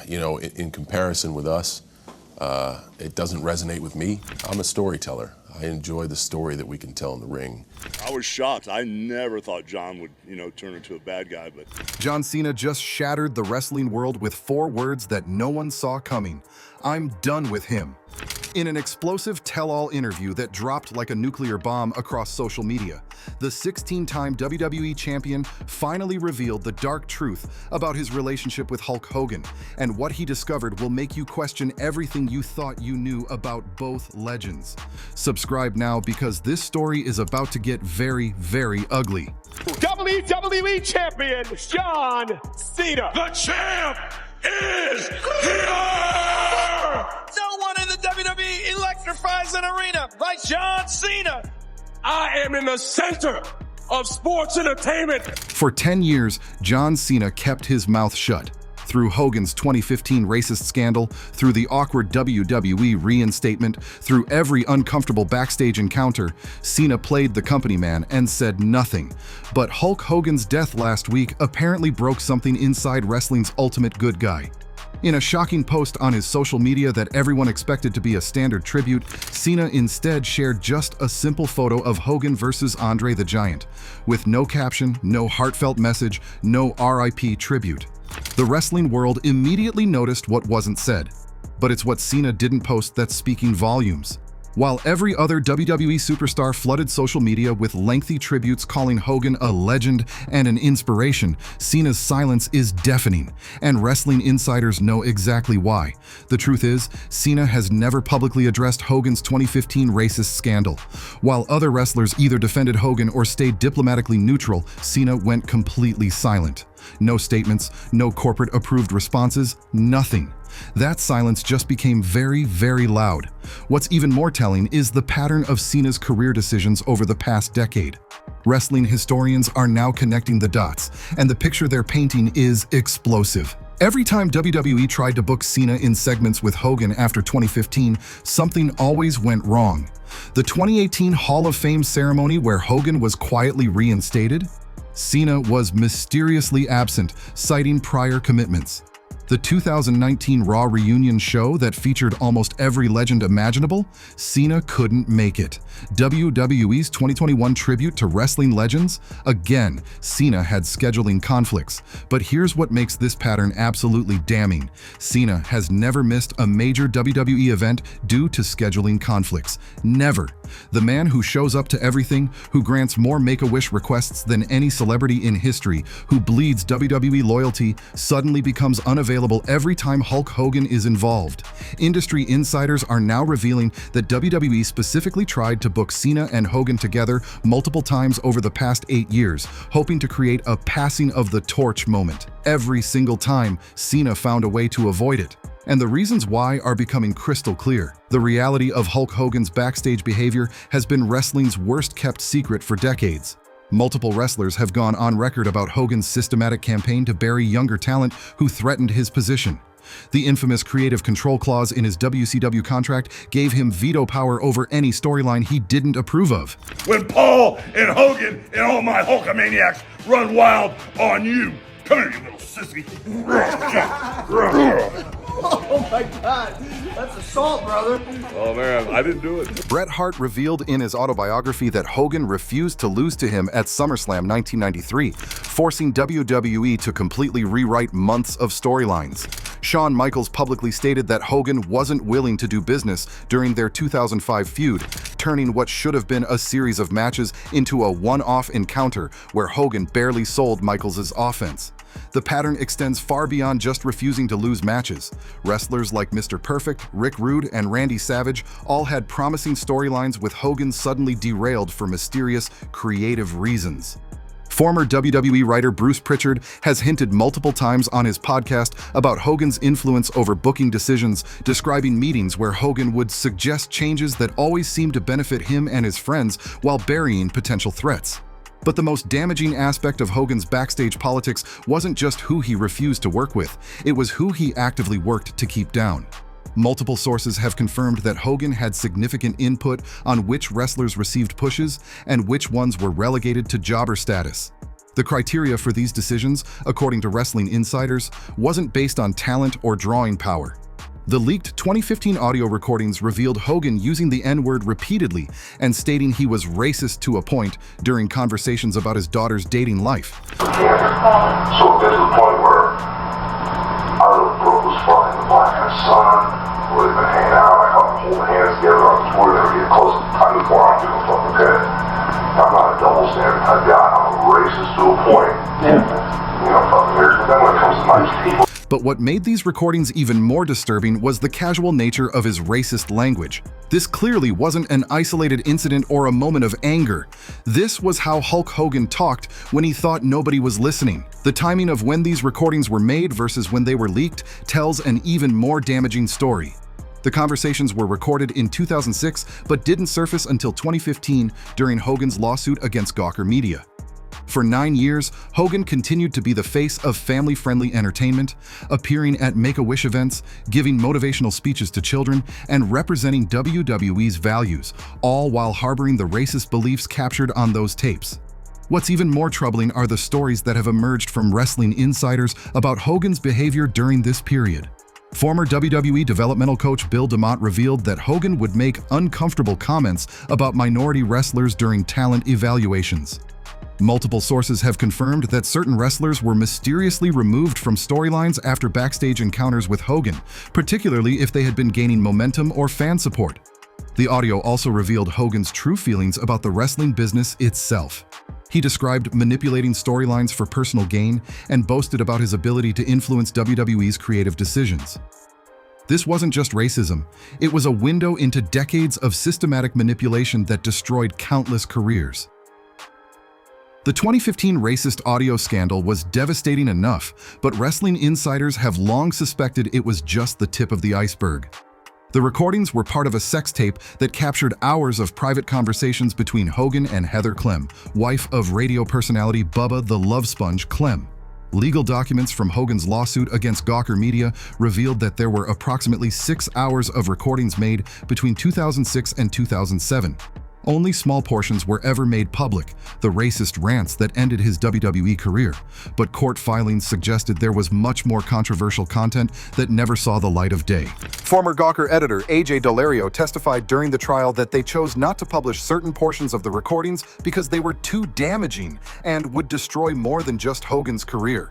In comparison with us, it doesn't resonate with me. I'm a storyteller. I enjoy the story that we can tell in the ring. I was shocked. I never thought John would, turn into a bad guy, but... John Cena just shattered the wrestling world with 4 words that no one saw coming. I'm done with him. In an explosive tell-all interview that dropped like a nuclear bomb across social media, the 16-time WWE champion finally revealed the dark truth about his relationship with Hulk Hogan, and what he discovered will make you question everything you thought you knew about both legends. Subscribe now, because this story is about to get very, very ugly. WWE Champion John Cena. The champ is here! No one in the WWE electrifies an arena like John Cena. I am in the center of sports entertainment. For 10 years, John Cena kept his mouth shut. Through Hogan's 2015 racist scandal, through the awkward WWE reinstatement, through every uncomfortable backstage encounter, Cena played the company man and said nothing. But Hulk Hogan's death last week apparently broke something inside wrestling's ultimate good guy. In a shocking post on his social media that everyone expected to be a standard tribute, Cena instead shared just a simple photo of Hogan versus Andre the Giant, with no caption, no heartfelt message, no RIP tribute. The wrestling world immediately noticed what wasn't said, but it's what Cena didn't post that's speaking volumes. While every other WWE superstar flooded social media with lengthy tributes calling Hogan a legend and an inspiration, Cena's silence is deafening, and wrestling insiders know exactly why. The truth is, Cena has never publicly addressed Hogan's 2015 racist scandal. While other wrestlers either defended Hogan or stayed diplomatically neutral, Cena went completely silent. No statements, no corporate-approved responses, nothing. That silence just became very, very loud. What's even more telling is the pattern of Cena's career decisions over the past decade. Wrestling historians are now connecting the dots, and the picture they're painting is explosive. Every time WWE tried to book Cena in segments with Hogan after 2015, something always went wrong. The 2018 Hall of Fame ceremony where Hogan was quietly reinstated? Cena was mysteriously absent, citing prior commitments. The 2019 Raw reunion show that featured almost every legend imaginable? Cena couldn't make it. WWE's 2021 tribute to wrestling legends? Again, Cena had scheduling conflicts. But here's what makes this pattern absolutely damning. Cena has never missed a major WWE event due to scheduling conflicts. Never. The man who shows up to everything, who grants more Make-A-Wish requests than any celebrity in history, who bleeds WWE loyalty, suddenly becomes unavailable every time Hulk Hogan is involved. Industry insiders are now revealing that WWE specifically tried to book Cena and Hogan together multiple times over the past 8 years, hoping to create a passing of the torch moment. Every single time, Cena found a way to avoid it. And the reasons why are becoming crystal clear. The reality of Hulk Hogan's backstage behavior has been wrestling's worst-kept secret for decades. Multiple wrestlers have gone on record about Hogan's systematic campaign to bury younger talent who threatened his position. The infamous creative control clause in his WCW contract gave him veto power over any storyline he didn't approve of. When Paul and Hogan and all my Hulkamaniacs run wild on you. Come here, you little sissy. Oh my God, that's assault, brother. Oh man, I didn't do it. Bret Hart revealed in his autobiography that Hogan refused to lose to him at SummerSlam 1993, forcing WWE to completely rewrite months of storylines. Shawn Michaels publicly stated that Hogan wasn't willing to do business during their 2005 feud, turning what should have been a series of matches into a one-off encounter where Hogan barely sold Michaels' offense. The pattern extends far beyond just refusing to lose matches. Wrestlers like Mr. Perfect, Rick Rude, and Randy Savage all had promising storylines, with Hogan suddenly derailed for mysterious, creative reasons. Former WWE writer Bruce Pritchard has hinted multiple times on his podcast about Hogan's influence over booking decisions, describing meetings where Hogan would suggest changes that always seemed to benefit him and his friends while burying potential threats. But the most damaging aspect of Hogan's backstage politics wasn't just who he refused to work with, it was who he actively worked to keep down. Multiple sources have confirmed that Hogan had significant input on which wrestlers received pushes and which ones were relegated to jobber status. The criteria for these decisions, according to wrestling insiders, wasn't based on talent or drawing power. The leaked 2015 audio recordings revealed Hogan using the N-word repeatedly and stating he was racist to a point during conversations about his daughter's dating life. So it gets to the point where I look Brooklyn's fucking the black and his son, where they've been hanging out, I help them hold hands together on the tour, they were getting close to the time before I'm giving a fuck, okay? I'm not a double standard type guy, I'm a racist to a point. You know, fucking weird, but then when it comes to nice people. But what made these recordings even more disturbing was the casual nature of his racist language. This clearly wasn't an isolated incident or a moment of anger. This was how Hulk Hogan talked when he thought nobody was listening. The timing of when these recordings were made versus when they were leaked tells an even more damaging story. The conversations were recorded in 2006 but didn't surface until 2015 during Hogan's lawsuit against Gawker Media. For 9 years, Hogan continued to be the face of family-friendly entertainment, appearing at Make-A-Wish events, giving motivational speeches to children, and representing WWE's values, all while harboring the racist beliefs captured on those tapes. What's even more troubling are the stories that have emerged from wrestling insiders about Hogan's behavior during this period. Former WWE developmental coach Bill DeMott revealed that Hogan would make uncomfortable comments about minority wrestlers during talent evaluations. Multiple sources have confirmed that certain wrestlers were mysteriously removed from storylines after backstage encounters with Hogan, particularly if they had been gaining momentum or fan support. The audio also revealed Hogan's true feelings about the wrestling business itself. He described manipulating storylines for personal gain and boasted about his ability to influence WWE's creative decisions. This wasn't just racism, it was a window into decades of systematic manipulation that destroyed countless careers. The 2015 racist audio scandal was devastating enough, but wrestling insiders have long suspected it was just the tip of the iceberg. The recordings were part of a sex tape that captured hours of private conversations between Hogan and Heather Clem, wife of radio personality Bubba the Love Sponge Clem. Legal documents from Hogan's lawsuit against Gawker Media revealed that there were approximately 6 hours of recordings made between 2006 and 2007. Only small portions were ever made public, the racist rants that ended his WWE career, but court filings suggested there was much more controversial content that never saw the light of day. Former Gawker editor AJ Delario testified during the trial that they chose not to publish certain portions of the recordings because they were too damaging and would destroy more than just Hogan's career.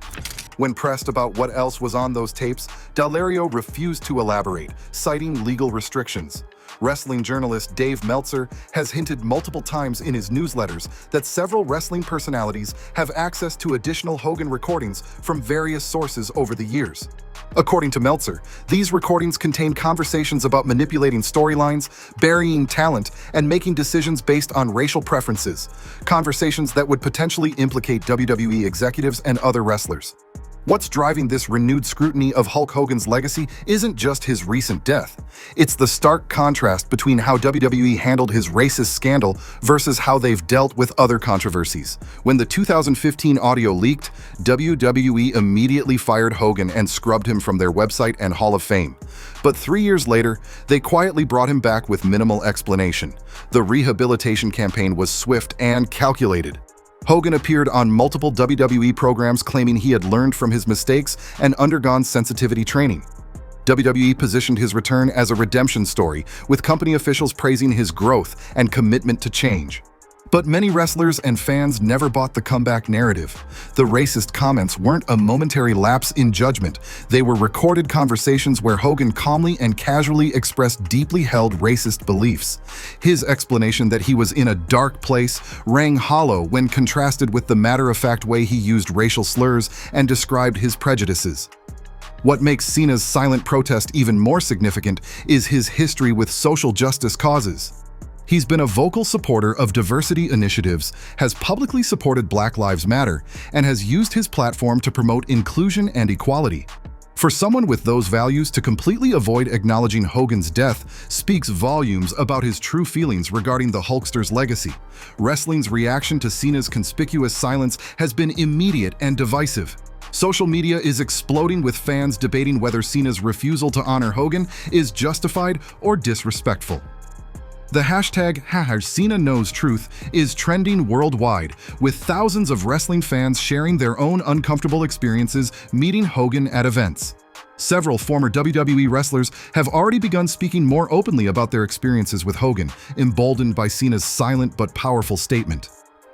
When pressed about what else was on those tapes, Delario refused to elaborate, citing legal restrictions. Wrestling journalist Dave Meltzer has hinted multiple times in his newsletters that several wrestling personalities have access to additional Hogan recordings from various sources over the years. According to Meltzer, these recordings contain conversations about manipulating storylines, burying talent, and making decisions based on racial preferences, conversations that would potentially implicate WWE executives and other wrestlers. What's driving this renewed scrutiny of Hulk Hogan's legacy isn't just his recent death. It's the stark contrast between how WWE handled his racist scandal versus how they've dealt with other controversies. When the 2015 audio leaked, WWE immediately fired Hogan and scrubbed him from their website and Hall of Fame. But 3 years later, they quietly brought him back with minimal explanation. The rehabilitation campaign was swift and calculated. Hogan appeared on multiple WWE programs claiming he had learned from his mistakes and undergone sensitivity training. WWE positioned his return as a redemption story, with company officials praising his growth and commitment to change. But many wrestlers and fans never bought the comeback narrative. The racist comments weren't a momentary lapse in judgment. They were recorded conversations where Hogan calmly and casually expressed deeply held racist beliefs. His explanation that he was in a dark place rang hollow when contrasted with the matter-of-fact way he used racial slurs and described his prejudices. What makes Cena's silent protest even more significant is his history with social justice causes. He's been a vocal supporter of diversity initiatives, has publicly supported Black Lives Matter, and has used his platform to promote inclusion and equality. For someone with those values to completely avoid acknowledging Hogan's death speaks volumes about his true feelings regarding the Hulkster's legacy. Wrestling's reaction to Cena's conspicuous silence has been immediate and divisive. Social media is exploding with fans debating whether Cena's refusal to honor Hogan is justified or disrespectful. The hashtag #CenaKnowsTruth is trending worldwide, with thousands of wrestling fans sharing their own uncomfortable experiences meeting Hogan at events. Several former WWE wrestlers have already begun speaking more openly about their experiences with Hogan, emboldened by Cena's silent but powerful statement.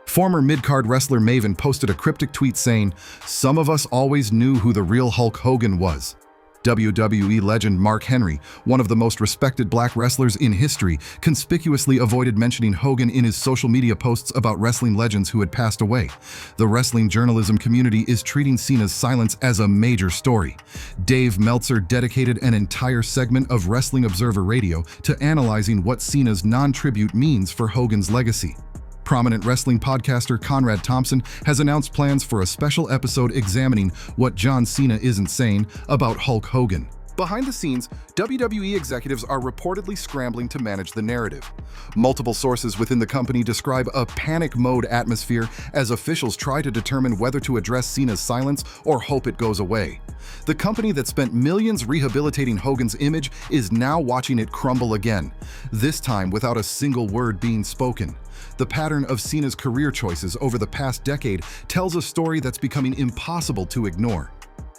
Former mid-card wrestler Maven posted a cryptic tweet saying, "Some of us always knew who the real Hulk Hogan was." WWE legend Mark Henry, one of the most respected black wrestlers in history, conspicuously avoided mentioning Hogan in his social media posts about wrestling legends who had passed away. The wrestling journalism community is treating Cena's silence as a major story. Dave Meltzer dedicated an entire segment of Wrestling Observer Radio to analyzing what Cena's non-tribute means for Hogan's legacy. Prominent wrestling podcaster Conrad Thompson has announced plans for a special episode examining what John Cena isn't saying about Hulk Hogan. Behind the scenes, WWE executives are reportedly scrambling to manage the narrative. Multiple sources within the company describe a panic mode atmosphere as officials try to determine whether to address Cena's silence or hope it goes away. The company that spent millions rehabilitating Hogan's image is now watching it crumble again, this time without a single word being spoken. The pattern of Cena's career choices over the past decade tells a story that's becoming impossible to ignore.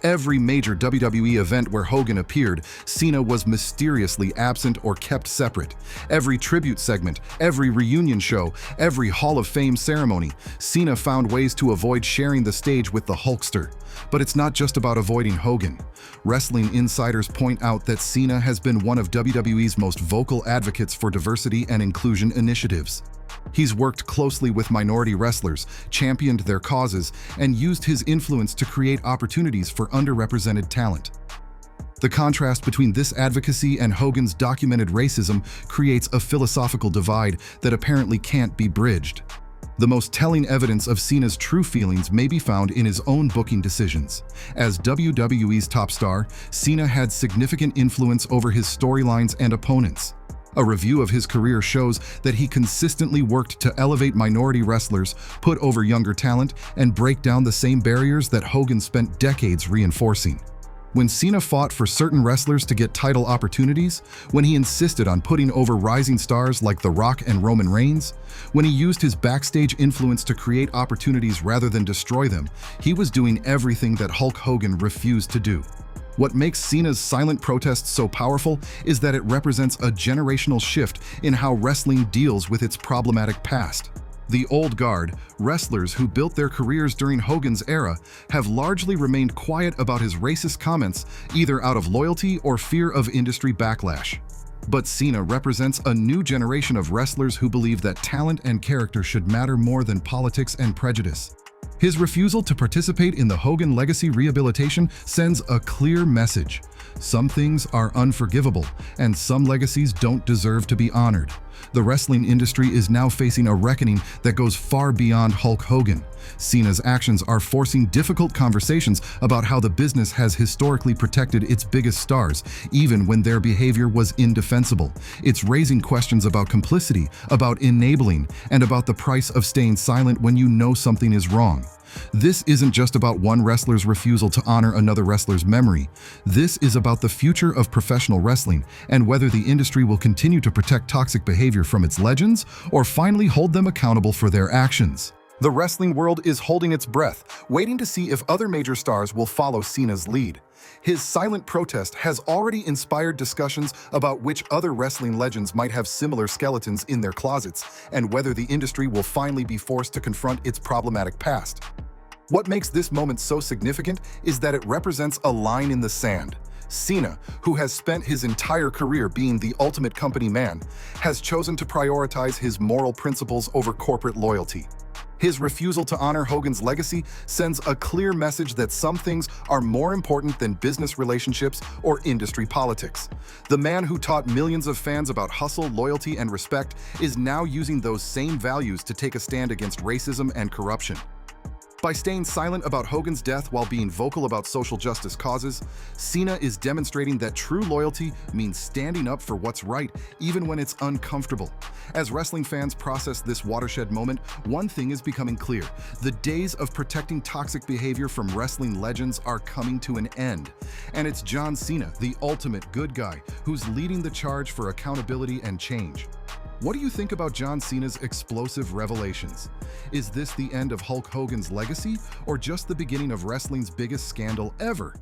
Every major WWE event where Hogan appeared, Cena was mysteriously absent or kept separate. Every tribute segment, every reunion show, every Hall of Fame ceremony, Cena found ways to avoid sharing the stage with the Hulkster. But it's not just about avoiding Hogan. Wrestling insiders point out that Cena has been one of WWE's most vocal advocates for diversity and inclusion initiatives. He's worked closely with minority wrestlers, championed their causes, and used his influence to create opportunities for underrepresented talent. The contrast between this advocacy and Hogan's documented racism creates a philosophical divide that apparently can't be bridged. The most telling evidence of Cena's true feelings may be found in his own booking decisions. As WWE's top star, Cena had significant influence over his storylines and opponents. A review of his career shows that he consistently worked to elevate minority wrestlers, put over younger talent, and break down the same barriers that Hogan spent decades reinforcing. When Cena fought for certain wrestlers to get title opportunities, when he insisted on putting over rising stars like The Rock and Roman Reigns, when he used his backstage influence to create opportunities rather than destroy them, he was doing everything that Hulk Hogan refused to do. What makes Cena's silent protest so powerful is that it represents a generational shift in how wrestling deals with its problematic past. The old guard, wrestlers who built their careers during Hogan's era, have largely remained quiet about his racist comments, either out of loyalty or fear of industry backlash. But Cena represents a new generation of wrestlers who believe that talent and character should matter more than politics and prejudice. His refusal to participate in the Hogan legacy rehabilitation sends a clear message. Some things are unforgivable, and some legacies don't deserve to be honored. The wrestling industry is now facing a reckoning that goes far beyond Hulk Hogan. Cena's actions are forcing difficult conversations about how the business has historically protected its biggest stars, even when their behavior was indefensible. It's raising questions about complicity, about enabling, and about the price of staying silent when you know something is wrong. This isn't just about one wrestler's refusal to honor another wrestler's memory. This is about the future of professional wrestling and whether the industry will continue to protect toxic behavior from its legends or finally hold them accountable for their actions. The wrestling world is holding its breath, waiting to see if other major stars will follow Cena's lead. His silent protest has already inspired discussions about which other wrestling legends might have similar skeletons in their closets and whether the industry will finally be forced to confront its problematic past. What makes this moment so significant is that it represents a line in the sand. Cena, who has spent his entire career being the ultimate company man, has chosen to prioritize his moral principles over corporate loyalty. His refusal to honor Hogan's legacy sends a clear message that some things are more important than business relationships or industry politics. The man who taught millions of fans about hustle, loyalty, and respect is now using those same values to take a stand against racism and corruption. By staying silent about Hogan's death while being vocal about social justice causes, Cena is demonstrating that true loyalty means standing up for what's right, even when it's uncomfortable. As wrestling fans process this watershed moment, one thing is becoming clear. The days of protecting toxic behavior from wrestling legends are coming to an end. And it's John Cena, the ultimate good guy, who's leading the charge for accountability and change. What do you think about John Cena's explosive revelations? Is this the end of Hulk Hogan's legacy, or just the beginning of wrestling's biggest scandal ever?